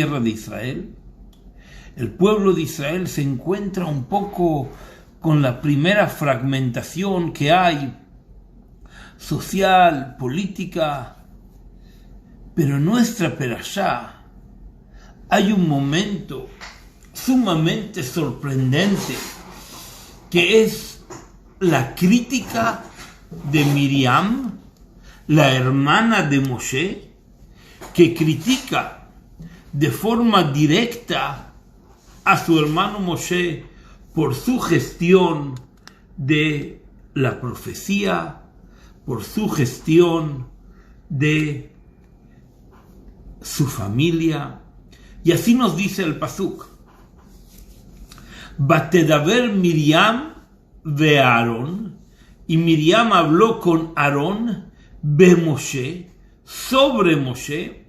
tierra de Israel, el pueblo de Israel se encuentra un poco con la primera fragmentación que hay, social, política, pero en nuestra perashá hay un momento sumamente sorprendente que es la crítica de Miriam, la hermana de Moshe, que critica de forma directa a su hermano Moshe por su gestión de la profecía, por su gestión de su familia. Y así nos dice el pasuk: Batedaber Miriam ve Aarón, y Miriam habló con Aarón be Moshe, sobre Moshe,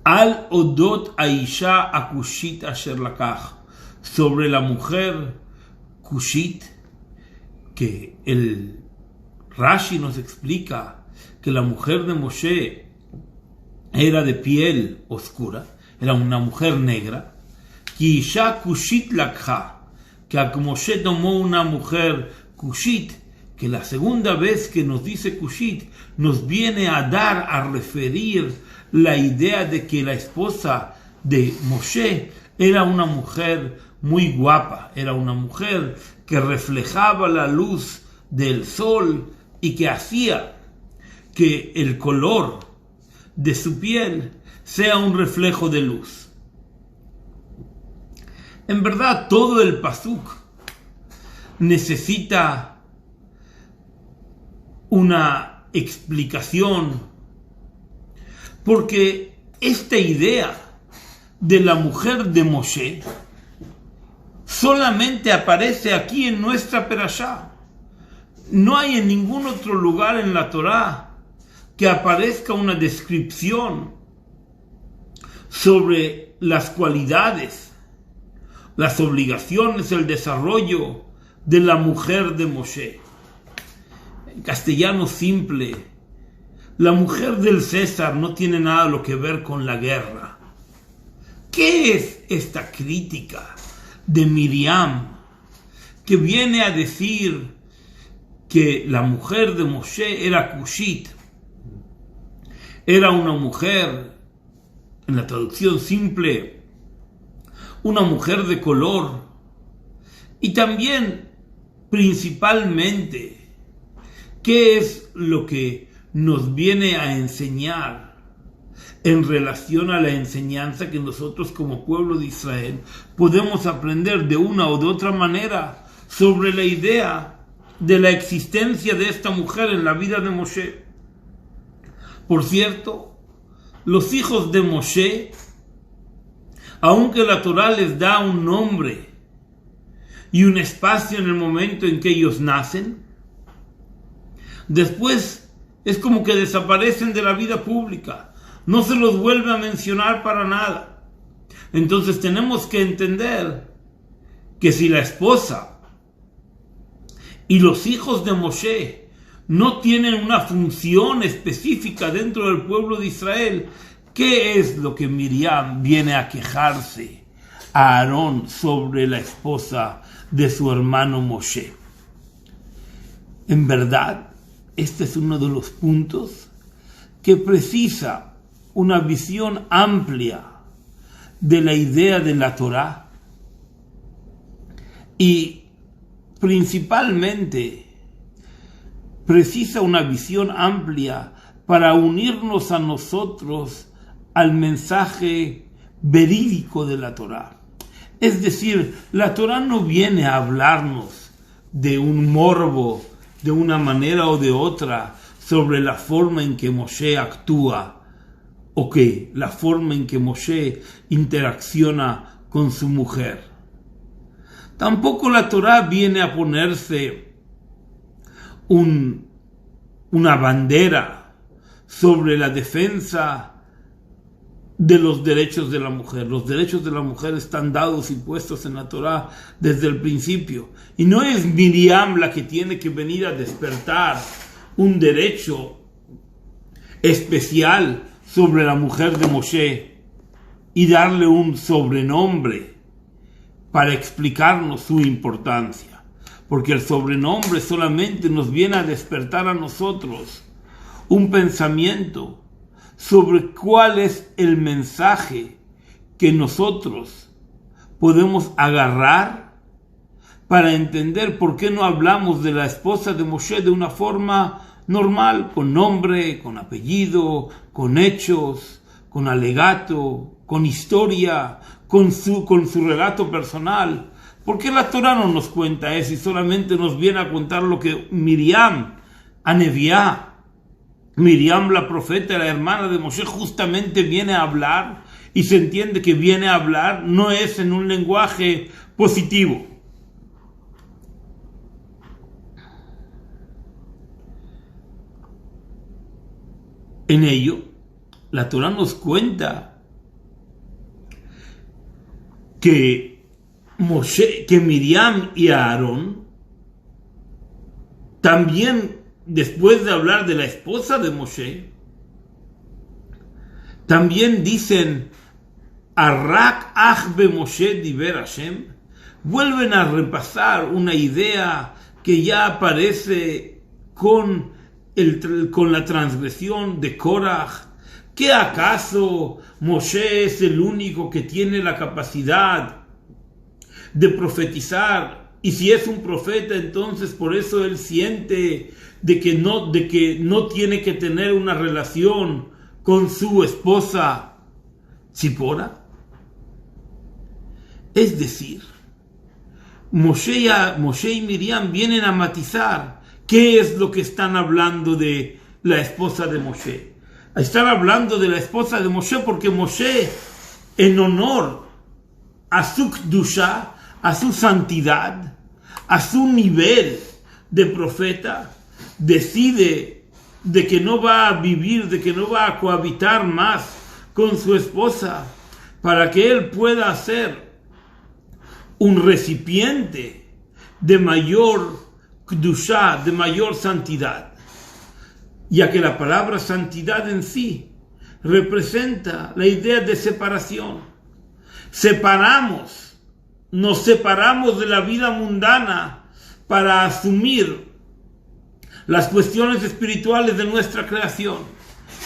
al odot aisha akushit asher lakach, sobre la mujer kushit, que el Rashi nos explica que la mujer de Moshe era de piel oscura, era una mujer negra. Ki isha kushit lakha, que Moshe tomó una mujer kushit, que la segunda vez que nos dice kushit nos viene a dar, a referir la idea de que la esposa de Moshe era una mujer muy guapa, era una mujer que reflejaba la luz del sol y que hacía que el color de su piel sea un reflejo de luz. En verdad, todo el pasuk necesita una explicación, porque esta idea de la mujer de Moshe solamente aparece aquí en nuestra perashá. No hay en ningún otro lugar en la Torá que aparezca una descripción sobre las cualidades, las obligaciones, el desarrollo de la mujer de Moshe. En castellano simple, la mujer del César no tiene nada lo que ver con la guerra. ¿Qué es esta crítica de Miriam que viene a decir que la mujer de Moshe era kushit? Era una mujer, en la traducción simple, una mujer de color. Y también, principalmente, ¿qué es lo que nos viene a enseñar en relación a la enseñanza que nosotros como pueblo de Israel podemos aprender de una o de otra manera sobre la idea de la existencia de esta mujer en la vida de Moshe? Por cierto, los hijos de Moshe, aunque la Torá les da un nombre y un espacio en el momento en que ellos nacen, después es como que desaparecen de la vida pública, no se los vuelve a mencionar para nada. Entonces tenemos que entender que si la esposa y los hijos de Moshe no tienen una función específica dentro del pueblo de Israel, ¿qué es lo que Miriam viene a quejarse a Aarón sobre la esposa de su hermano Moshe? En verdad, este es uno de los puntos que precisa una visión amplia de la idea de la Torá, y principalmente precisa una visión amplia para unirnos a nosotros al mensaje verídico de la Torá. Es decir, la Torá no viene a hablarnos de un morbo, de una manera o de otra, sobre la forma en que Moshe actúa, o que la forma en que Moshe interacciona con su mujer. Tampoco la Torá viene a ponerse una bandera sobre la defensa de los derechos de la mujer. Los derechos de la mujer están dados y puestos en la Torá desde el principio. Y no es Miriam la que tiene que venir a despertar un derecho especial sobre la mujer de Moshe y darle un sobrenombre para explicarnos su importancia, porque el sobrenombre solamente nos viene a despertar a nosotros un pensamiento sobre cuál es el mensaje que nosotros podemos agarrar para entender por qué no hablamos de la esposa de Moshe de una forma normal, con nombre, con apellido, con hechos, con alegato, con historia, con su relato personal. ¿Por qué la Torah no nos cuenta eso y solamente nos viene a contar lo que Miriam, Aneviá, Miriam la profeta, la hermana de Moshe, justamente viene a hablar, y se entiende que viene a hablar no es en un lenguaje positivo? En ello, la Torah nos cuenta que Miriam y Aarón, también después de hablar de la esposa de Moshe, también dicen, Arrak ach be Moshe diber Hashem, vuelven a repasar una idea que ya aparece con la transgresión de Korach. ¿Qué acaso Moshe es el único que tiene la capacidad de profetizar? Y si es un profeta, entonces por eso él siente de que no tiene que tener una relación con su esposa Tzipora. Es decir, Moshe y Miriam vienen a matizar qué es lo que están hablando de la esposa de Moshe. Están hablando de la esposa de Moshe porque Moshe, en honor a su Kdusha, a su santidad, a su nivel de profeta, decide de que no va a vivir, de que no va a cohabitar más con su esposa, para que él pueda ser un recipiente de mayor Kdusha, de mayor santidad, ya que la palabra santidad en sí representa la idea de separación. Nos separamos de la vida mundana para asumir las cuestiones espirituales de nuestra creación.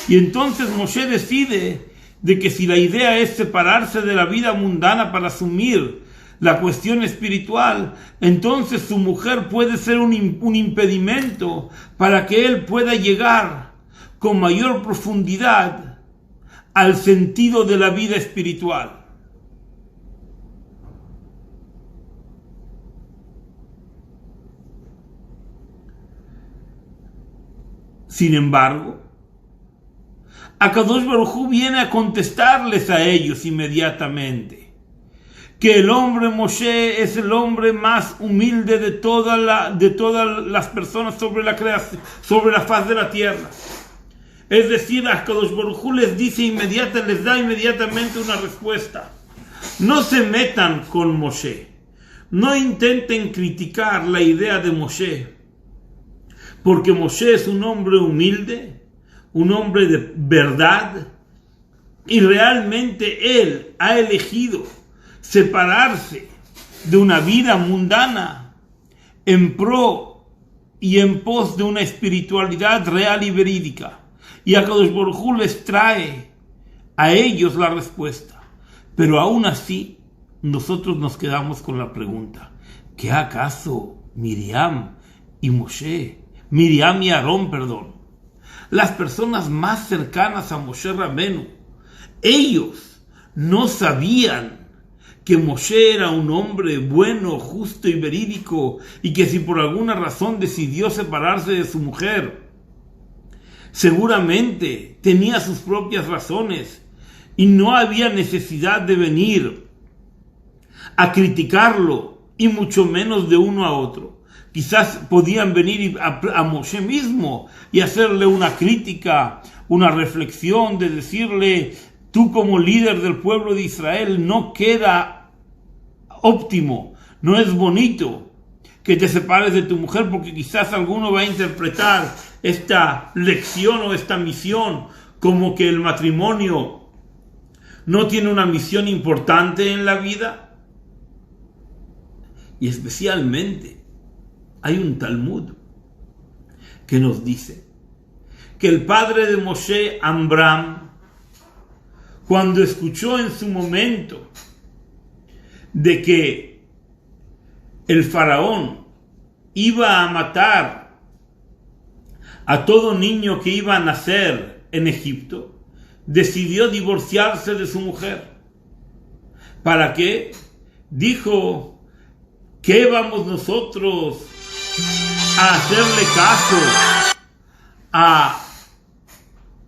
Y entonces Moshe decide de que si la idea es separarse de la vida mundana para asumir la cuestión espiritual, entonces su mujer puede ser un impedimento para que él pueda llegar con mayor profundidad al sentido de la vida espiritual. Sin embargo, Akadosh Baruj Hu viene a contestarles a ellos inmediatamente que el hombre Moshe es el hombre más humilde de todas las personas sobre la faz de la tierra. Es decir, Akadosh Baruj Hu les da inmediatamente una respuesta. No se metan con Moshe. No intenten criticar la idea de Moshe, porque Moshe es un hombre humilde, un hombre de verdad, y realmente él ha elegido separarse de una vida mundana en pro y en pos de una espiritualidad real y verídica. Y Akadosh Baruj Hu les trae a ellos la respuesta. Pero aún así, nosotros nos quedamos con la pregunta: ¿qué acaso Miriam y Aarón, las personas más cercanas a Moshe Rabenu, ellos no sabían que Moshe era un hombre bueno, justo y verídico, y que si por alguna razón decidió separarse de su mujer, seguramente tenía sus propias razones y no había necesidad de venir a criticarlo, y mucho menos de uno a otro? Quizás podían venir a Moshe mismo y hacerle una crítica, una reflexión, de decirle: tú como líder del pueblo de Israel no queda óptimo, no es bonito que te separes de tu mujer, porque quizás alguno va a interpretar esta lección o esta misión como que el matrimonio no tiene una misión importante en la vida? Y especialmente hay un Talmud que nos dice que el padre de Moshe, Amram, cuando escuchó en su momento de que el faraón iba a matar a todo niño que iba a nacer en Egipto, decidió divorciarse de su mujer. ¿Para qué? Dijo, ¿qué vamos nosotros a hacerle caso a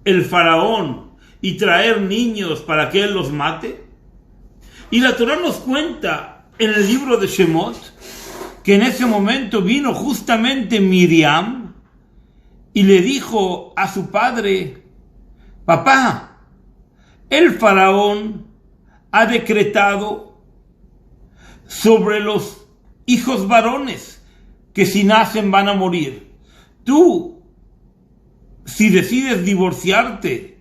el faraón y traer niños para que él los mate? Y la Torá nos cuenta en el libro de Shemot que en ese momento vino justamente Miriam y le dijo a su padre, papá, el faraón ha decretado sobre los hijos varones que si nacen van a morir. Tú, si decides divorciarte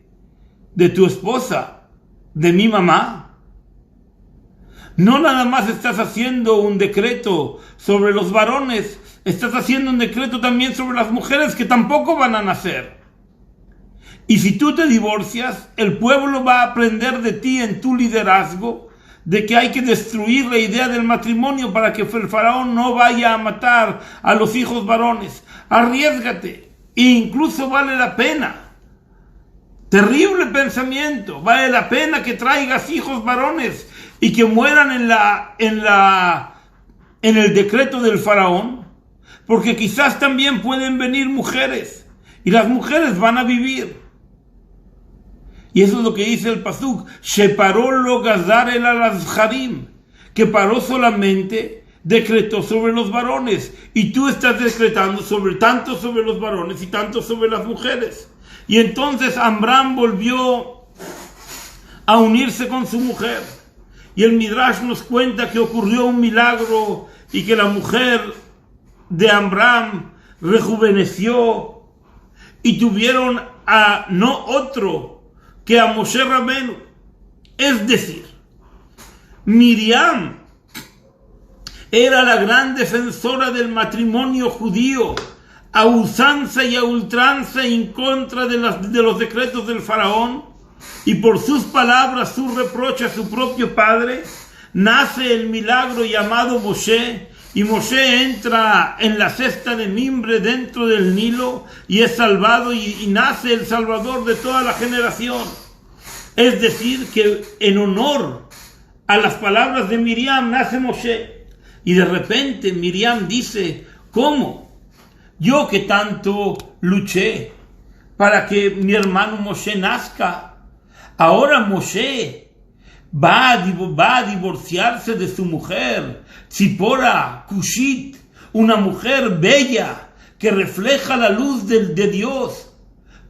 de tu esposa, de mi mamá, no nada más estás haciendo un decreto sobre los varones, estás haciendo un decreto también sobre las mujeres que tampoco van a nacer. Y si tú te divorcias, el pueblo va a aprender de ti en tu liderazgo de que hay que destruir la idea del matrimonio para que el faraón no vaya a matar a los hijos varones. Arriésgate, e incluso vale la pena. Terrible pensamiento, vale la pena que traigas hijos varones y que mueran en el decreto del faraón, porque quizás también pueden venir mujeres y las mujeres van a vivir. Y eso es lo que dice el pasuk, Sheparó lo gazar el alazharim, que paró solamente, decretó sobre los varones, y tú estás decretando tanto sobre los varones y tanto sobre las mujeres. Y entonces Amram volvió a unirse con su mujer, y el Midrash nos cuenta que ocurrió un milagro y que la mujer de Amram rejuveneció y tuvieron a no otro que a Moshe Rabenu. Es decir, Miriam era la gran defensora del matrimonio judío, a usanza y a ultranza en contra de los decretos del faraón, y por sus palabras, su reproche a su propio padre, nace el milagro llamado Moshe, y Moshe entra en la cesta de mimbre dentro del Nilo y es salvado y nace el Salvador de toda la generación. Es decir, que en honor a las palabras de Miriam nace Moshe. Y de repente Miriam dice, ¿cómo? Yo que tanto luché para que mi hermano Moshe nazca, ahora Moshe va a divorciarse de su mujer, Tzipora, Cushit, una mujer bella que refleja la luz de Dios,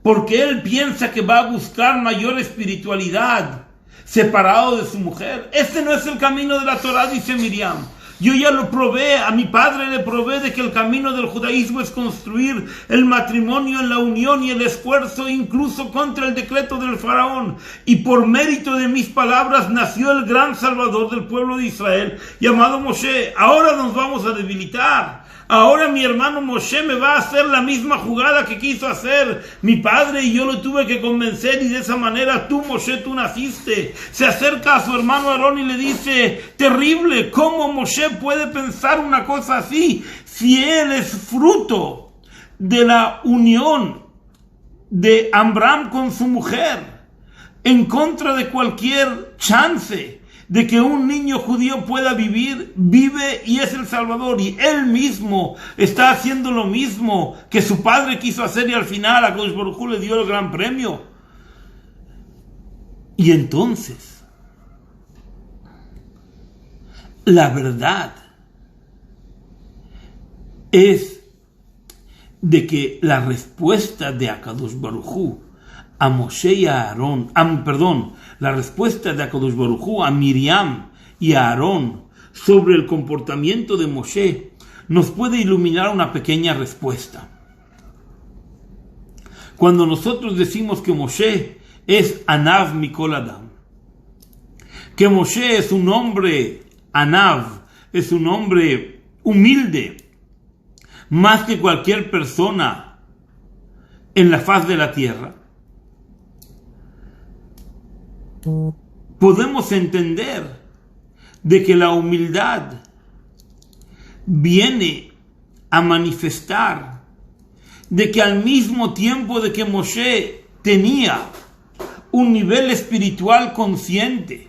porque él piensa que va a buscar mayor espiritualidad, separado de su mujer. Este no es el camino de la Torá, dice Miriam. Yo ya lo probé, a mi padre le probé de que el camino del judaísmo es construir el matrimonio en la unión y el esfuerzo incluso contra el decreto del faraón. Y por mérito de mis palabras nació el gran salvador del pueblo de Israel, llamado Moshe. Ahora nos vamos a debilitar. Ahora mi hermano Moshe me va a hacer la misma jugada que quiso hacer mi padre y yo lo tuve que convencer y de esa manera tú, Moshe, tú naciste. Se acerca a su hermano Aarón y le dice, terrible, ¿cómo Moshe puede pensar una cosa así si él es fruto de la unión de Amram con su mujer en contra de cualquier chance de que un niño judío pueda vivir, vive y es el Salvador, y él mismo está haciendo lo mismo que su padre quiso hacer y al final a Akadosh Baruj Hu le dio el gran premio? Y entonces la verdad es de que la respuesta de Akadosh Baruj Hu a Moshe y a Aarón, la respuesta de Akadosh Baruj Hu a Miriam y a Aarón sobre el comportamiento de Moshe nos puede iluminar una pequeña respuesta. Cuando nosotros decimos que Moshe es Anav Mikol Adam, que Moshe es un hombre anav, es un hombre humilde, más que cualquier persona en la faz de la tierra, podemos entender de que la humildad viene a manifestar de que al mismo tiempo de que Moshe tenía un nivel espiritual consciente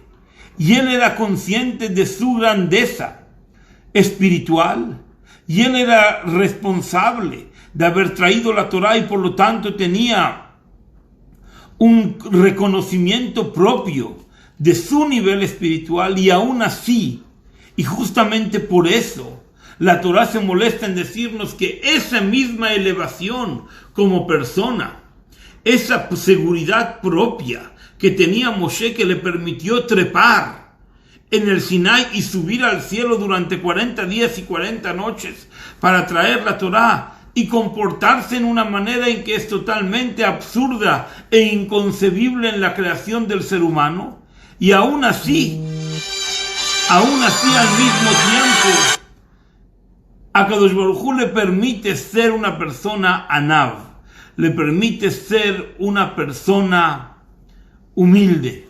y él era consciente de su grandeza espiritual y él era responsable de haber traído la Torá y por lo tanto tenía un reconocimiento propio de su nivel espiritual, y aún así, y justamente por eso, la Torá se molesta en decirnos que esa misma elevación como persona, esa seguridad propia que tenía Moshe, que le permitió trepar en el Sinai y subir al cielo durante 40 días y 40 noches para traer la Torá, y comportarse en una manera en que es totalmente absurda e inconcebible en la creación del ser humano, y aún así al mismo tiempo, Akadosh Baruj Hu le permite ser una persona anav, le permite ser una persona humilde.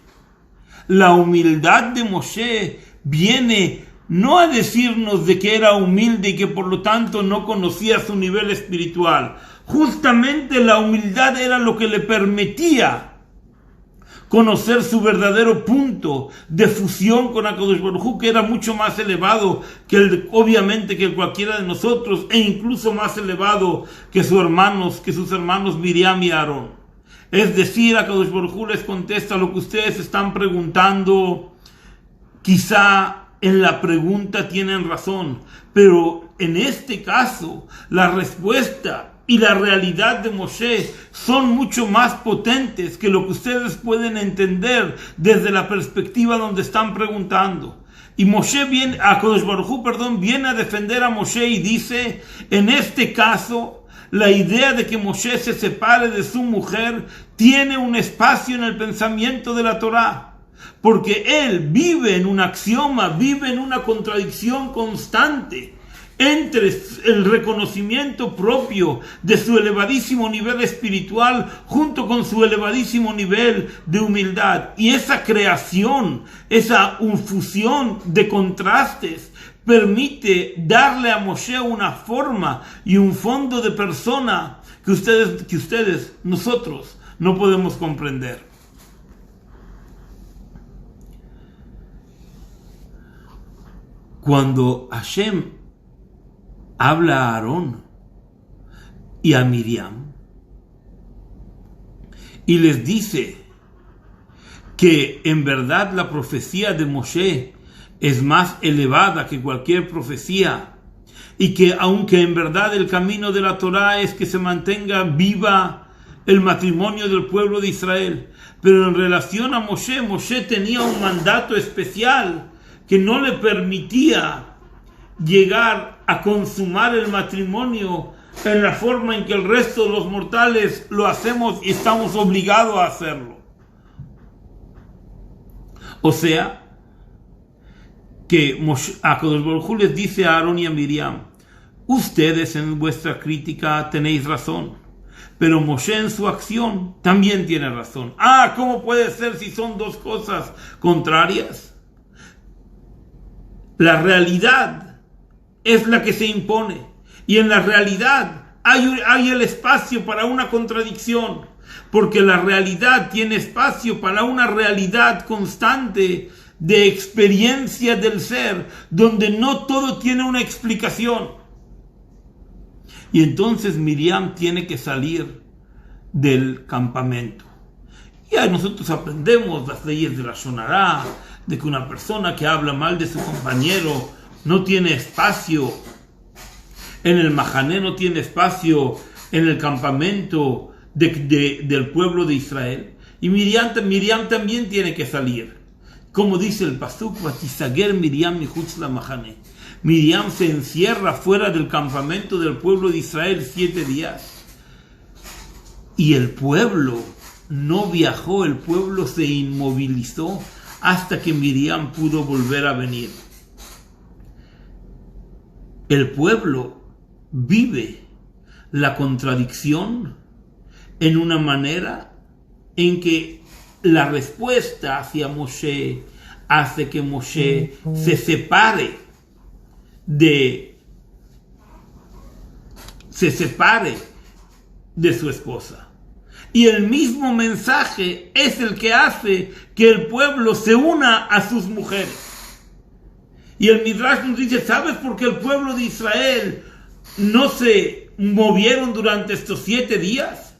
La humildad de Moshe viene no a decirnos de que era humilde y que por lo tanto no conocía su nivel espiritual. Justamente la humildad era lo que le permitía conocer su verdadero punto de fusión con Akadosh Baruj Hu, que era mucho más elevado que obviamente que cualquiera de nosotros, e incluso más elevado que sus hermanos Miriam y Aarón. Es decir, Akadosh Baruj Hu les contesta lo que ustedes están preguntando. Quizá en la pregunta tienen razón, pero en este caso la respuesta y la realidad de Moshe son mucho más potentes que lo que ustedes pueden entender desde la perspectiva donde están preguntando. Y Akadosh Baruj Hu, viene a defender a Moshe y dice, en este caso, la idea de que Moshe se separe de su mujer tiene un espacio en el pensamiento de la Torá, porque él vive en un axioma, vive en una contradicción constante entre el reconocimiento propio de su elevadísimo nivel espiritual junto con su elevadísimo nivel de humildad. Y esa creación, esa fusión de contrastes permite darle a Moshe una forma y un fondo de persona que nosotros no podemos comprender. Cuando Hashem habla a Aarón y a Miriam y les dice que en verdad la profecía de Moshe es más elevada que cualquier profecía, y que aunque en verdad el camino de la Torá es que se mantenga viva el matrimonio del pueblo de Israel, pero en relación a Moshe tenía un mandato especial que no le permitía llegar a consumar el matrimonio en la forma en que el resto de los mortales lo hacemos y estamos obligados a hacerlo. O sea, que Akadosh Baruj Hu les dice a Aarón y a Miriam, ustedes en vuestra crítica tenéis razón, pero Moshe en su acción también tiene razón. ¿Cómo puede ser si son dos cosas contrarias? La realidad es la que se impone, y en la realidad hay el espacio para una contradicción, porque la realidad tiene espacio para una realidad constante de experiencia del ser, donde no todo tiene una explicación. Y entonces Miriam tiene que salir del campamento. Ya nosotros aprendemos las leyes de la Shonará, de que una persona que habla mal de su compañero no tiene espacio en el Mahané, no tiene espacio en el campamento del pueblo de Israel. Y Miriam también tiene que salir. Como dice el pasuk, Vatisager Miriam michutz la Mahané. Miriam se encierra fuera del campamento del pueblo de Israel 7 días. Y el pueblo no viajó, el pueblo se inmovilizó hasta que Miriam pudo volver a venir. El pueblo vive la contradicción en una manera en que la respuesta hacia Moshe hace que Moshe se separe de su esposa. Y el mismo mensaje es el que hace que el pueblo se una a sus mujeres. Y el Midrash nos dice, ¿sabes por qué el pueblo de Israel no se movieron durante estos 7 días?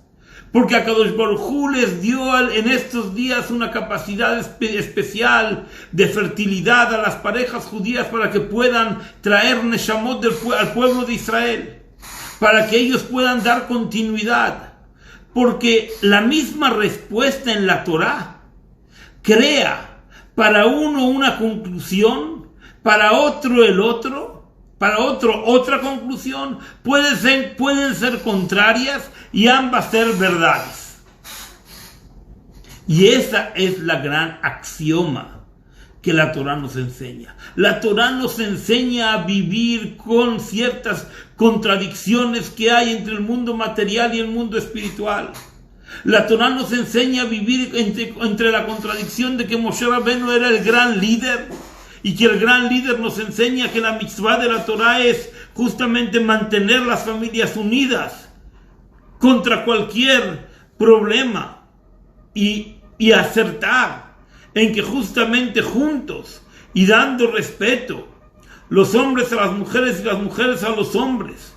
Porque Akadosh Baruj Hu les dio en estos días una capacidad especial de fertilidad a las parejas judías para que puedan traer Neshamot al pueblo de Israel, para que ellos puedan dar continuidad. Porque la misma respuesta en la Torá crea para uno una conclusión, para otro el otro, para otro otra conclusión, pueden ser contrarias y ambas ser verdades. Y esa es la gran axioma que la Torá nos enseña. La Torá nos enseña a vivir con ciertas contradicciones que hay entre el mundo material y el mundo espiritual. La Torá nos enseña a vivir entre la contradicción de que Moshe Rabbeinu era el gran líder, y que el gran líder nos enseña que la mitzvah de la Torá es justamente mantener las familias unidas contra cualquier problema y acertar en que justamente juntos y dando respeto, los hombres a las mujeres y las mujeres a los hombres,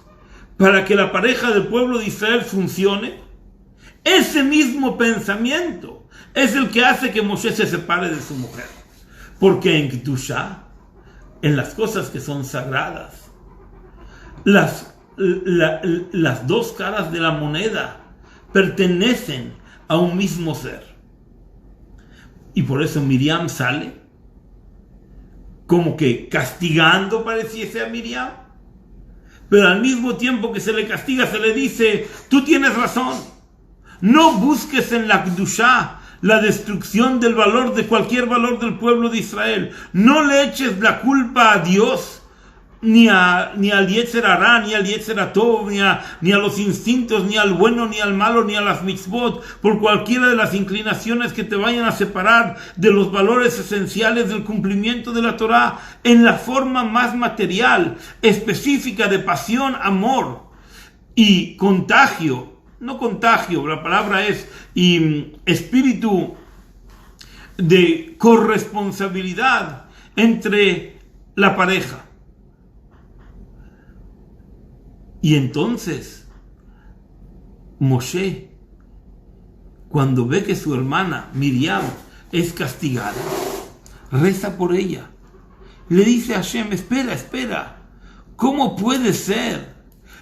para que la pareja del pueblo de Israel funcione. Ese mismo pensamiento es el que hace que Moshe se separe de su mujer. Porque en Kedushá, en las cosas que son sagradas, las dos caras de la moneda pertenecen a un mismo ser. Y por eso Miriam sale como que castigando, pareciese a Miriam. Pero al mismo tiempo que se le castiga, se le dice, tú tienes razón. No busques en la Kedushá la destrucción del valor, de cualquier valor del pueblo de Israel. No le eches la culpa a Dios, ni al Yetzer Hará, ni al Yetzer Hatov, ni a los instintos, ni al bueno, ni al malo, ni a las mitzvot, por cualquiera de las inclinaciones que te vayan a separar de los valores esenciales del cumplimiento de la Torá en la forma más material, específica de pasión, amor y contagio. No contagio, la palabra es espíritu de corresponsabilidad entre la pareja. Y entonces, Moshe, cuando ve que su hermana Miriam es castigada, reza por ella. Le dice a Hashem, espera, ¿cómo puede ser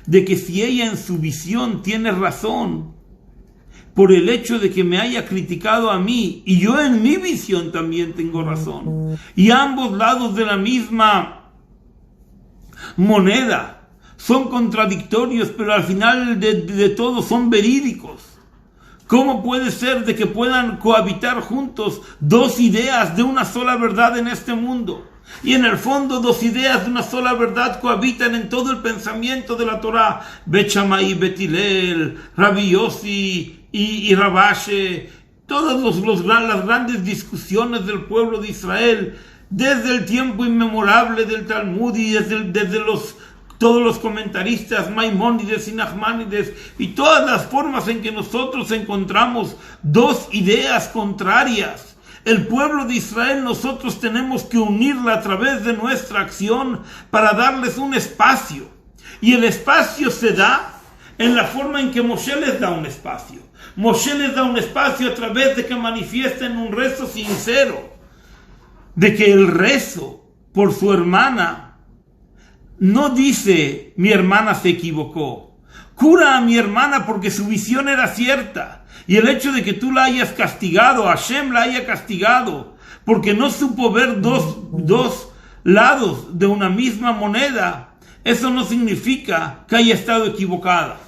de que si ella en su visión tiene razón por el hecho de que me haya criticado a mí y yo en mi visión también tengo razón, y ambos lados de la misma moneda son contradictorios, pero al final de todo son verídicos? ¿Cómo puede ser de que puedan cohabitar juntos dos ideas de una sola verdad en este mundo? Y en el fondo, dos ideas de una sola verdad cohabitan en todo el pensamiento de la Torá. Bet Shammai, Bet Hillel, Rabbi Yossi y Rabashe, todas las grandes discusiones del pueblo de Israel, desde el tiempo inmemorable del Talmud y desde todos los comentaristas, Maimónides y Nachmanides, y todas las formas en que nosotros encontramos dos ideas contrarias. El pueblo de Israel, nosotros tenemos que unirla a través de nuestra acción para darles un espacio. Y el espacio se da en la forma en que Moshe les da un espacio. Moshe les da un espacio a través de que manifiesten un rezo sincero. De que el rezo por su hermana no dice, mi hermana se equivocó. Cura a mi hermana porque su visión era cierta. Y el hecho de que tú la hayas castigado, Hashem la haya castigado, porque no supo ver dos lados de una misma moneda, eso no significa que haya estado equivocada.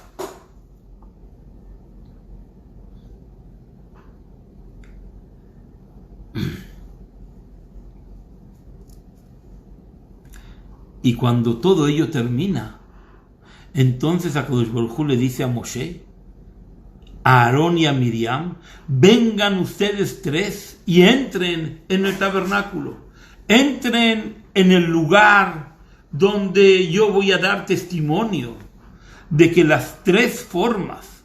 Y cuando todo ello termina, entonces Akadosh Baruj Hu le dice a Moshe, a Aarón y a Miriam, vengan ustedes tres y entren en el tabernáculo, entren en el lugar donde yo voy a dar testimonio de que las tres formas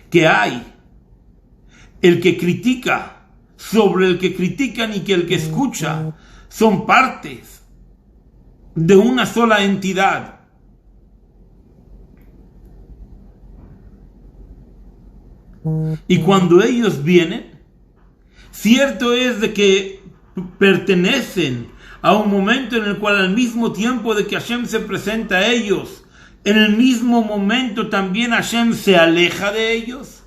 que hay, el que critica sobre el que critican y que el que escucha, son partes de una sola entidad. Y cuando ellos vienen, cierto es de que pertenecen a un momento en el cual al mismo tiempo de que Hashem se presenta a ellos, en el mismo momento también Hashem se aleja de ellos,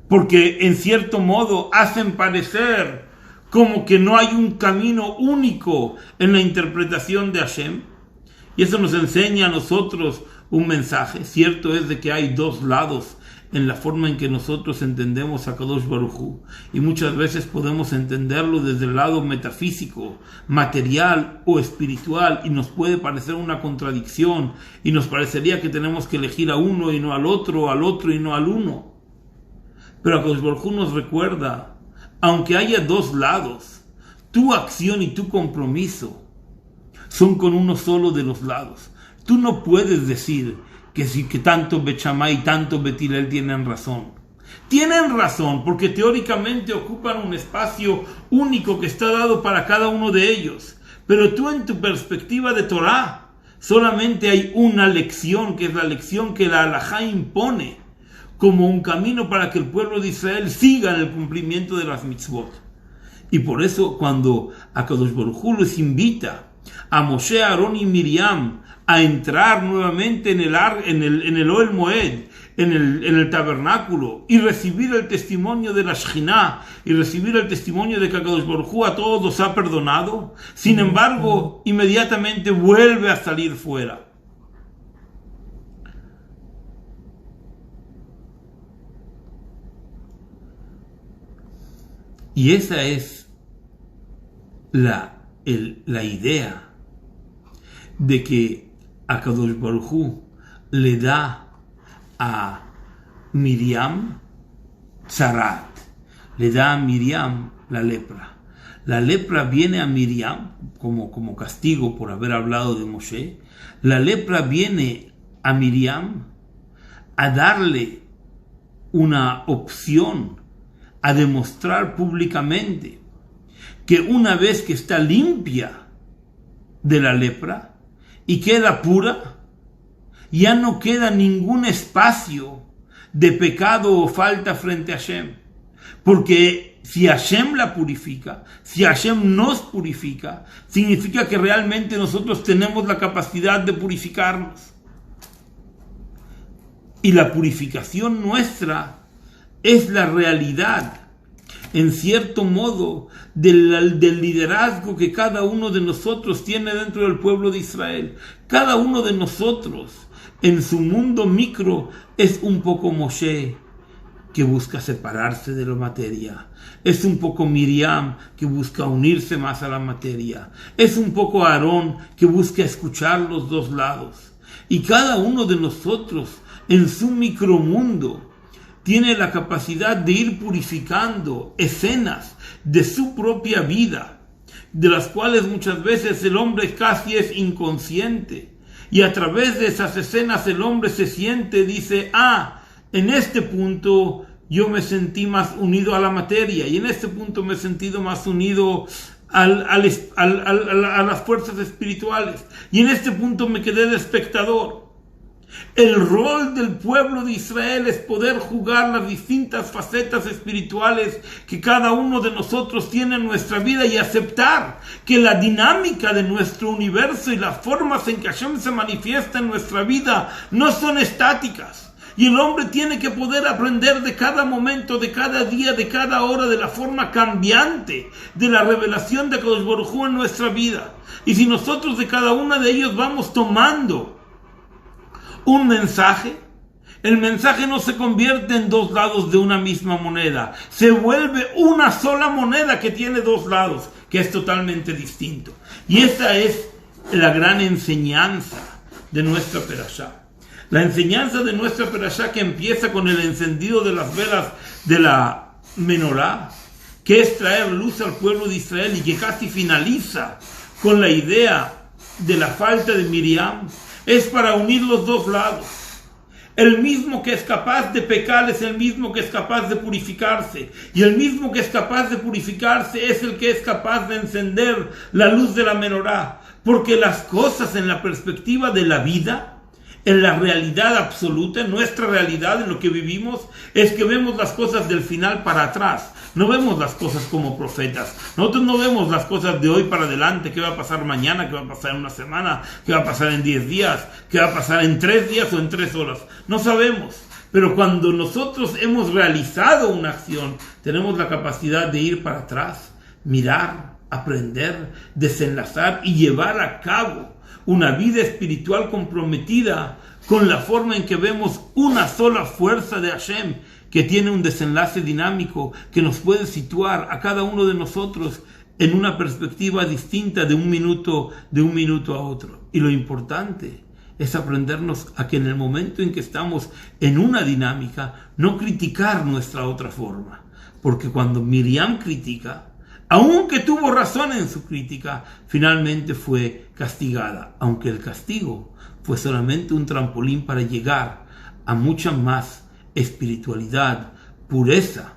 porque en cierto modo hacen parecer como que no hay un camino único en la interpretación de Hashem. Y eso nos enseña a nosotros un mensaje. Cierto es de que hay dos lados en la forma en que nosotros entendemos a Kadosh Baruj Hu, y muchas veces podemos entenderlo desde el lado metafísico, material o espiritual, y nos puede parecer una contradicción, y nos parecería que tenemos que elegir a uno y no al otro y no al uno. Pero Kadosh Baruj Hu nos recuerda, aunque haya dos lados, tu acción y tu compromiso son con uno solo de los lados. Tú no puedes decir que tanto Bet Shammai y tanto Bet Hillel tienen razón. Tienen razón porque teóricamente ocupan un espacio único que está dado para cada uno de ellos. Pero tú, en tu perspectiva de Torah, solamente hay una lección, que es la lección que la halajá impone como un camino para que el pueblo de Israel siga en el cumplimiento de las mitzvot. Y por eso, cuando Akadosh Baruj Hu les invita a Moshe, Aarón y Miriam a entrar nuevamente en el Ohel Moed, en el tabernáculo, y recibir el testimonio de la Shekhinah, y recibir el testimonio de que Akadosh Baruj Hu a todos los ha perdonado, sin embargo, inmediatamente vuelve a salir fuera. Y esa es la idea de que Akadosh Baruj Hu le da a Miriam Tzarat, le da a Miriam la lepra. La lepra viene a Miriam como castigo por haber hablado de Moshe. La lepra viene a Miriam a darle una opción, a demostrar públicamente que una vez que está limpia de la lepra y queda pura, ya no queda ningún espacio de pecado o falta frente a Hashem. Porque si Hashem la purifica, si Hashem nos purifica, significa que realmente nosotros tenemos la capacidad de purificarnos. Y la purificación nuestra es la realidad, en cierto modo, del liderazgo que cada uno de nosotros tiene dentro del pueblo de Israel. Cada uno de nosotros, en su mundo micro, es un poco Moshe, que busca separarse de la materia. Es un poco Miriam, que busca unirse más a la materia. Es un poco Aarón, que busca escuchar los dos lados. Y cada uno de nosotros, en su micromundo, tiene la capacidad de ir purificando escenas de su propia vida, de las cuales muchas veces el hombre casi es inconsciente. Y a través de esas escenas el hombre se siente, dice, en este punto yo me sentí más unido a la materia, y en este punto me he sentido más unido a las fuerzas espirituales, y en este punto me quedé de espectador. El rol del pueblo de Israel es poder jugar las distintas facetas espirituales que cada uno de nosotros tiene en nuestra vida, y aceptar que la dinámica de nuestro universo y las formas en que Hashem se manifiesta en nuestra vida no son estáticas. Y el hombre tiene que poder aprender de cada momento, de cada día, de cada hora, de la forma cambiante de la revelación de Akadosh Baruj Hu en nuestra vida. Y si nosotros de cada uno de ellos vamos tomando un mensaje, el mensaje no se convierte en dos lados de una misma moneda, se vuelve una sola moneda que tiene dos lados, que es totalmente distinto. Y esa es la gran enseñanza de nuestra perashá. La enseñanza de nuestra perashá, que empieza con el encendido de las velas de la menorá, que es traer luz al pueblo de Israel, y que casi finaliza con la idea de la falta de Miriam, es para unir los dos lados. El mismo que es capaz de pecar es el mismo que es capaz de purificarse. Y el mismo que es capaz de purificarse es el que es capaz de encender la luz de la menorá. Porque las cosas en la perspectiva de la vida, en la realidad absoluta, en nuestra realidad, en lo que vivimos, es que vemos las cosas del final para atrás. No vemos las cosas como profetas. Nosotros no vemos las cosas de hoy para adelante. ¿Qué va a pasar mañana? ¿Qué va a pasar en una semana? ¿Qué va a pasar en 10 días? ¿Qué va a pasar en 3 días o en 3 horas? No sabemos. Pero cuando nosotros hemos realizado una acción, tenemos la capacidad de ir para atrás, mirar, aprender, desenlazar y llevar a cabo una vida espiritual comprometida con la forma en que vemos una sola fuerza de Hashem, que tiene un desenlace dinámico que nos puede situar a cada uno de nosotros en una perspectiva distinta de un minuto a otro. Y lo importante es aprendernos a que en el momento en que estamos en una dinámica, no criticar nuestra otra forma. Porque cuando Miriam critica, aunque tuvo razón en su crítica, finalmente fue castigada, aunque el castigo fue solamente un trampolín para llegar a mucha más espiritualidad, pureza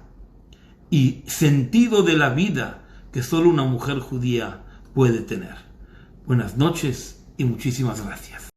y sentido de la vida que solo una mujer judía puede tener. Buenas noches y muchísimas gracias.